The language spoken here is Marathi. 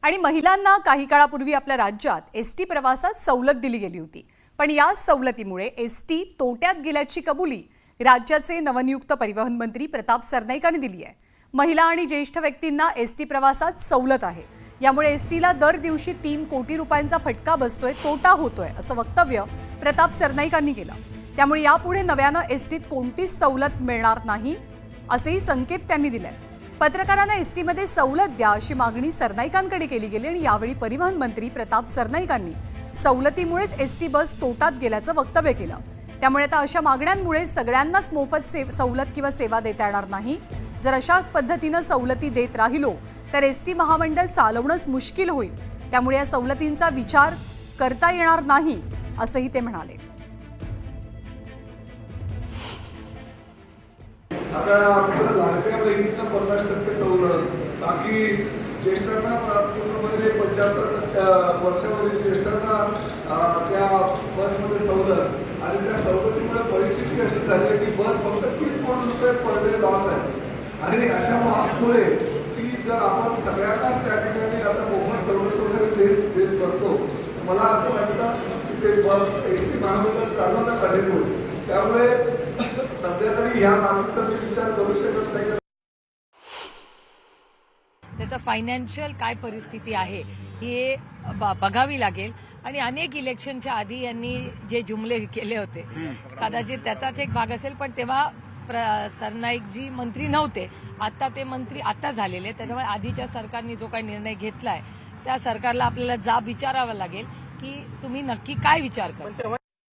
आणि महिलांना काही काळापूर्वी आपल्या राज्यात एसटी प्रवासात सवलत दिली गेली होती। पण या सवलतीमुळे एसटी तोट्यात गेल्याची कबुली राज्याचे नवनियुक्त परिवहन मंत्री प्रताप सरनाईकांनी दिली आहे। महिला आणि ज्येष्ठ व्यक्तींना एसटी प्रवासात सवलत आहे, यामुळे एसटीला दर दिवशी 3 कोटी रुपयांचा फटका बसतोय, तोटा होतोय असं वक्तव्य प्रताप सरनाईकांनी केलं। त्यामुळे यापुढे नव्यानं एसटीत कोणतीच सवलत मिळणार नाही असेही संकेत त्यांनी दिले। पत्रकारांना एसटीमध्ये सवलत द्या अशी मागणी सरनाईकांकडे केली गेली आणि यावेळी परिवहन मंत्री प्रताप सरनाईकांनी सवलतीमुळेच एसटी बस तोटात गेल्याचं वक्तव्य केलं। त्यामुळे आता अशा मागण्यांमुळे सगळ्यांनाच मोफत सवलत किंवा सेवा देता येणार नाही। जर अशा पद्धतीने सवलती देत राहिलो तर एसटी महामंडळ चालवणंच मुश्किल होईल। त्यामुळे या सवलतींचा विचार करता येणार नाही असंही ते म्हणाले। आता आपल्याला लाडक्या बहिणींना 50% सवलत, बाकी ज्येष्ठांना पूर्णपणे 75 वर्षावरील ज्येष्ठांना त्या बसमध्ये सवलत आणि त्या सवलतीमुळे परिस्थिती अशी झाली आहे की बस फक्त 3 कोटी रुपये पर डे लॉस आहे। आणि अशा लॉसमुळे की जर आपण सगळ्यांनाच त्या ठिकाणी आता मोफत सवलत वगैरे देत बसतो, मला असं वाटतं की ते बस एसटी महामंडळ चालवणं कठीण होईल। त्यामुळे सध्या तरी या बाबतीत मी विचार करू शकत नाही। त्याचा फायनान्शियल काय परिस्थिती आहे हे बघावी लागेल। आणि अनेक इलेक्शनच्या आधी यांनी जे जुमले केले होते कदाचित त्याचाच एक भाग असेल, पण तेव्हा सरनाईकजी मंत्री नव्हते, आता ते मंत्री आता झालेले। त्याच्यामुळे आधीच्या सरकारने जो काही निर्णय घेतलाय त्या सरकारला आपल्याला जाब विचारावा लागेल की तुम्ही नक्की काय विचार करता।